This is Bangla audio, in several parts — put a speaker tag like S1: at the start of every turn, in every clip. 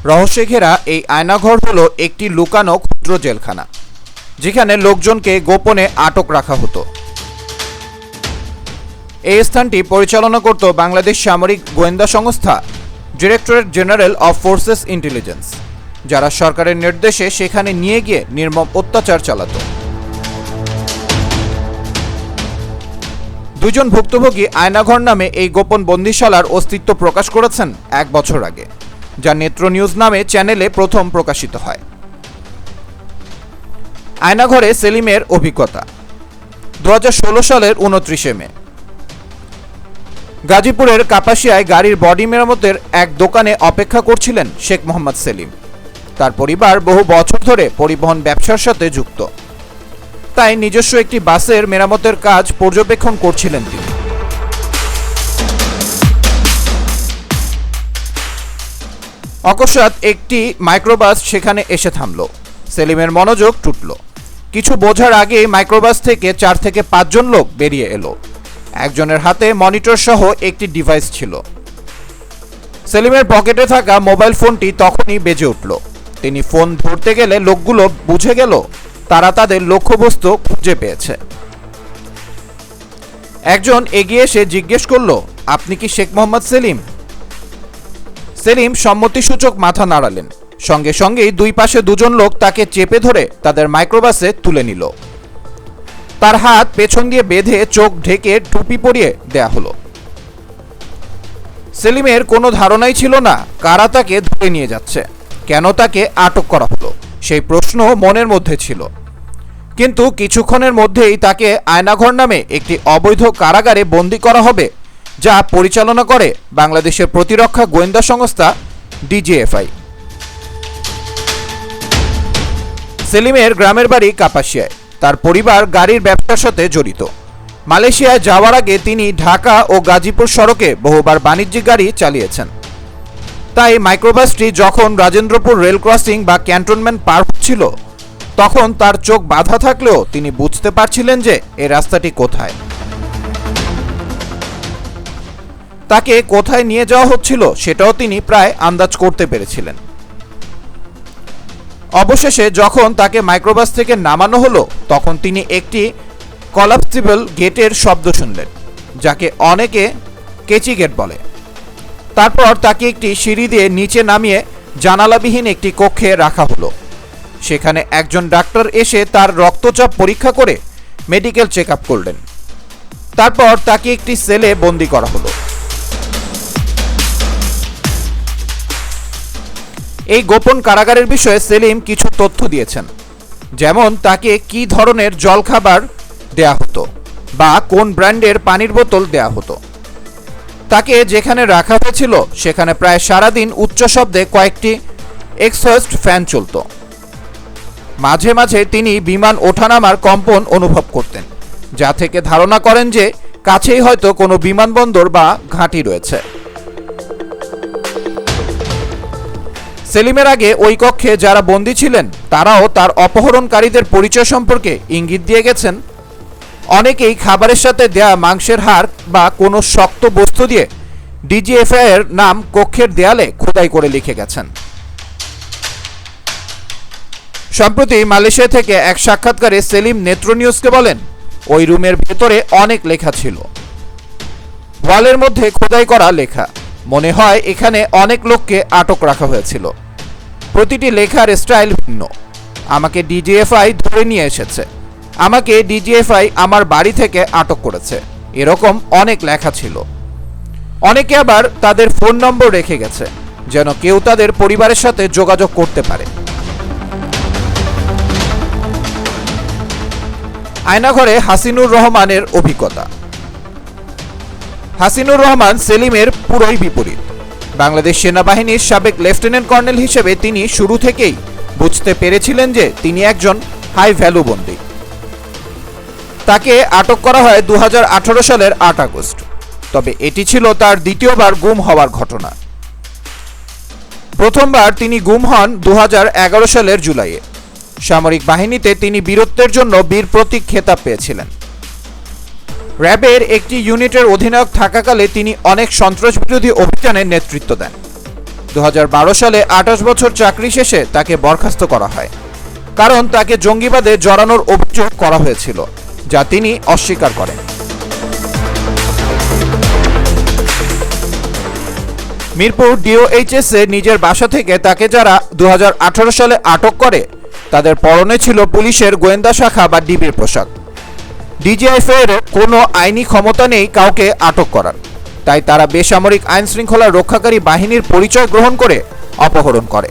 S1: রহস্যে ঘেরা এই আয়নাঘর হলো একটি লুকানো ক্ষুদ্র জেলখানা, যেখানে লোকজনকে গোপনে আটক রাখা হতো। এই স্থানটি পরিচালনা করত বাংলাদেশ সামরিক গোয়েন্দা সংস্থা directorate general of forces intelligence, যারা সরকারের নির্দেশে সেখানে নিয়ে গিয়ে নির্মম অত্যাচার চালাত। দুজন ভুক্তভোগী আয়নাঘর নামে এই গোপন বন্দিশালার অস্তিত্ব প্রকাশ করেছেন ১ বছর আগে, যা নেত্র নিউজ নামে চ্যানেলে প্রথম প্রকাশিত হয়। আয়নাঘরে সেলিমের অভিজ্ঞতা। ২০১৬ সালের ২৯ মে গাজীপুরের কাপাসিয়ায় গাড়ির বডি মেরামতের এক দোকানে অপেক্ষা করছিলেন শেখ মোহাম্মদ সেলিম। তার পরিবার বহু বছর ধরে পরিবহন ব্যবসার সাথে যুক্ত, তাই নিজস্ব একটি বাসের মেরামতের কাজ পর্যবেক্ষণ করছিলেন তিনি। অকস্মাৎ একটি মাইক্রোবাস সেখানে এসে থামল। সেলিমের মনোযোগ টুটল। কিছু বোঝার আগেই মাইক্রোবাস থেকে ৪ থেকে ৫ জন লোক বেরিয়ে এলো। একজনের হাতে মনিটর সহ একটি ডিভাইস ছিল। সেলিমের পকেটে থাকা মোবাইল ফোনটি তখনই বেজে উঠল। তিনি ফোন ধরতে গেলে লোকগুলো বুঝে গেল তারা তাদের লক্ষ্যবস্তু খুঁজে পেয়েছে। একজন এগিয়ে এসে জিজ্ঞেস করল, আপনি কি শেখ মোহাম্মদ সেলিম? সেলিম সম্মতিসূচক মাথা নাড়ালেন। সঙ্গে সঙ্গেই দুই পাশে দুজন লোক তাকে চেপে ধরে তাদের মাইক্রোবাসে তুলে নিল। তার হাত পেছন দিয়ে বেঁধে চোখ ঢেকে টুপি পরিয়ে দেয়া হলো। সেলিমের কোনো ধারণাই ছিল না কারা তাকে ধরে নিয়ে যাচ্ছে, কেন তাকে আটক করা হলো, সেই প্রশ্ন মনের মধ্যে ছিল। কিন্তু কিছুক্ষণের মধ্যেই তাকে আয়নাঘর নামে একটি অবৈধ কারাগারে বন্দী করা হবে, যা পরিচালনা করে বাংলাদেশের প্রতিরক্ষা গোয়েন্দা সংস্থা ডিজিএফআই। সেলিমের গ্রামের বাড়ি কাপাসিয়ায়। তার পরিবার গাড়ির ব্যবসার সাথে জড়িত। মালয়েশিয়ায় যাওয়ার আগে তিনি ঢাকা ও গাজীপুর সড়কে বহুবার বাণিজ্যিক গাড়ি চালিয়েছেন। তাই মাইক্রোবাসটি যখন রাজেন্দ্রপুর রেল ক্রসিং বা ক্যান্টনমেন্ট পার হচ্ছিল, তখন তার চোখ বাঁধা থাকলেও তিনি বুঝতে পারছিলেন যে এই রাস্তাটি কোথায়। তাকে কোথায় নিয়ে যাওয়া হচ্ছিল সেটাও তিনি প্রায় আন্দাজ করতে পেরেছিলেন। অবশেষে যখন তাকে মাইক্রোবাস থেকে নামানো হলো, তখন তিনি একটি কলাপসিবল গেটের শব্দ শুনলেন, যাকে অনেকে কেচি গেট বলে। তারপর তাকে একটি সিঁড়ি দিয়ে নিচে নামিয়ে জানালাবিহীন একটি কক্ষে রাখা হলো। সেখানে একজন ডাক্তার এসে তার রক্তচাপ পরীক্ষা করে মেডিকেল চেক আপ করলেন। তারপর তাকে একটি সেলে বন্দী করা হলো। এই গোপন কারাগারের বিষয়ে সেলিম কিছু তথ্য দিয়েছেন, যেমন তাকে কি ধরনের জলখাবার দেয়া হতো বা কোন ব্র্যান্ডের পানির বোতল দেয়া হতো। তাকে যেখানে রাখা হয়েছিল সেখানে প্রায় সারাদিন উচ্চ শব্দে কয়েকটি এক্সহস্ট ফ্যান চলত। মাঝে মাঝে তিনি বিমান ওঠানামার কম্পন অনুভব করতেন, যা থেকে ধারণা করেন যে কাছেই হয়তো কোনো বিমানবন্দর বা ঘাঁটি রয়েছে। সেলিমের আগে ওই কক্ষে যারা বন্দী ছিলেন তারাও তার অপহরণকারীদের পরিচয় সম্পর্কে ইঙ্গিত দিয়ে গেছেন। অনেকেই খাবারের সাথে দেয়া মাংসের হাড় বা কোনো শক্ত বস্তু দিয়ে ডিজিএফআই এর নাম কক্ষের দেয়ালে খোদাই করে লিখে গেছেন। সম্প্রতি মালয়েশিয়া থেকে এক সাক্ষাৎকারে সেলিম নেত্র নিউজকে বলেন, ওই রুমের ভেতরে অনেক লেখা ছিল, ওয়ালের মধ্যে খোদাই করা লেখা। মনে হয় এখানে অনেক লোককে আটক রাখা হয়েছিল। প্রতিটি লেখার স্টাইল ভিন্ন। আমাকে ডিজিএফআই ধরে নিয়ে এসেছে, আমাকে ডিজিএফআই আমার বাড়ি থেকে আটক করেছে, এরকম অনেক লেখা ছিল। অনেকে আবার তাদের ফোন নম্বর রেখে গেছে, যেন কেউ তাদের পরিবারের সাথে যোগাযোগ করতে পারে। আয়নাঘরে হাসিনুর রহমানের অভিজ্ঞতা। হাসিনুর রহমান সেলিমের পুরোই বিপরীত। বাংলাদেশ সেনাবাহিনীর সাবেক লেফটেন্যান্ট কর্নেল হিসেবে তিনি শুরু থেকেই বুঝতে পেরেছিলেন যে তিনি একজন হাই ভ্যালু বন্দী। তাকে আটক করা হয় ২০১৮ সালের ৮ আগস্ট। তবে এটি ছিল তার দ্বিতীয়বার গুম হওয়ার ঘটনা। প্রথমবার তিনি গুম হন ২০১১ সালের জুলাইয়ে। সামরিক বাহিনীতে তিনি বীরত্বের জন্য বীর প্রতীক খেতাব পেয়েছিলেন। র্যাবের একটি ইউনিটের অধিনায়ক থাকাকালে তিনি অনেক সন্ত্রাসবিরোধী অভিযানের নেতৃত্ব দেন। 2012 সালে 28 বছর চাকরি শেষে তাকে বরখাস্ত করা হয়, কারণ তাকে জঙ্গিবাদে জড়ানোর অভিযোগ করা হয়েছিল, যা তিনি অস্বীকার করেন। মিরপুর ডিওএইচএস এ নিজের বাসা থেকে তাকে যারা 2018 সালে আটক করে তাদের পরনে ছিল পুলিশের গোয়েন্দা শাখা বা ডিবির পোশাক। ডিজিএফআই এর কোনো আইনি ক্ষমতা নেই কাউকে আটক করার, তাই তারা বেসামরিক আইন শৃঙ্খলা রক্ষাকারী বাহিনীর পরিচয় গ্রহণ করে অপহরণ করে।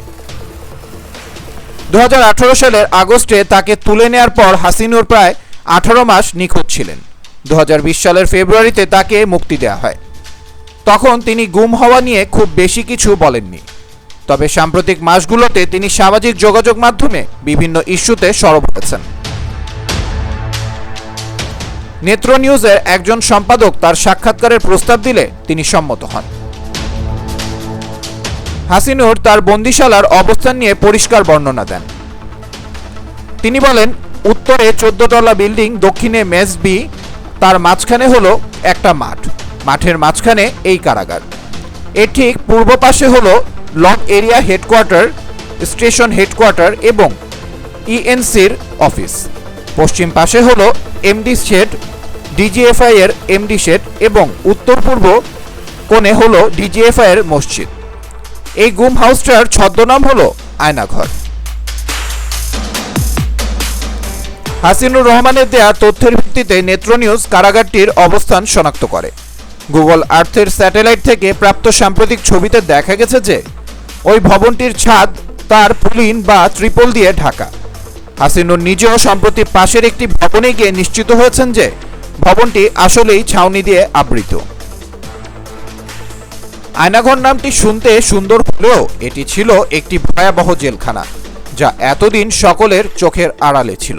S1: 2018 সালের আগস্টে তাকে তুলে নেয়ার পর হাসিনুর প্রায় 18 মাস নিখোঁজ ছিলেন। 2020 সালের ফেব্রুয়ারিতে তাকে মুক্তি দেওয়া হয়। তখন তিনি গুম হওয়া নিয়ে খুব বেশি কিছু বলেননি, তবে সাম্প্রতিক মাসগুলোতে তিনি সামাজিক যোগাযোগ মাধ্যমে বিভিন্ন ইস্যুতে সরব হয়েছেন। নেত্র নিউজের একজন সম্পাদক তার সাক্ষাৎকারের প্রস্তাব দিলে তিনি সম্মত হন। হাসিনুর তার বন্দিশালার অবস্থান নিয়ে পরিষ্কার বর্ণনা দেন। তিনি বলেন, উত্তরে 14 তলা বিল্ডিং, দক্ষিণে মেস বি, তার মাঝখানে হলো একটা মাঠ, মাঠের মাঝখানে এই কারাগার। এর ঠিক পূর্ব পাশে হলো long area headquarter, station headquarter এবং ইএনসির অফিস। পশ্চিম পাশে হলো এমডি শেড, ডিজিএফআই এর এমডি শেড এবং উত্তর পূর্ব কোণে হলো ডিজিএফআই এর মসজিদ। এই গুম হাউসটার ছদ্মনাম হলো আয়নাঘর। হাসিনুর রহমানের দেয়া তথ্যের ভিত্তিতে নেত্র নিউজ কারাগারটির অবস্থান শনাক্ত করে। গুগল আর্থের স্যাটেলাইট থেকে প্রাপ্ত সাম্প্রতিক ছবিতে দেখা গেছে যে ওই ভবনটির ছাদ তার পুলিন বা ত্রিপল দিয়ে ঢাকা। হাসিনুর নিজেও সম্প্রতি পাশের একটি ভবনে গিয়ে নিশ্চিত হয়েছেন যে ভবনটি আসলেই ছাউনি দিয়ে আবৃত। আয়নাঘর নামটি শুনতে সুন্দর হলেও এটি ছিল একটি ভয়াবহ জেলখানা, যা এতদিন সকলের চোখের আড়ালে ছিল।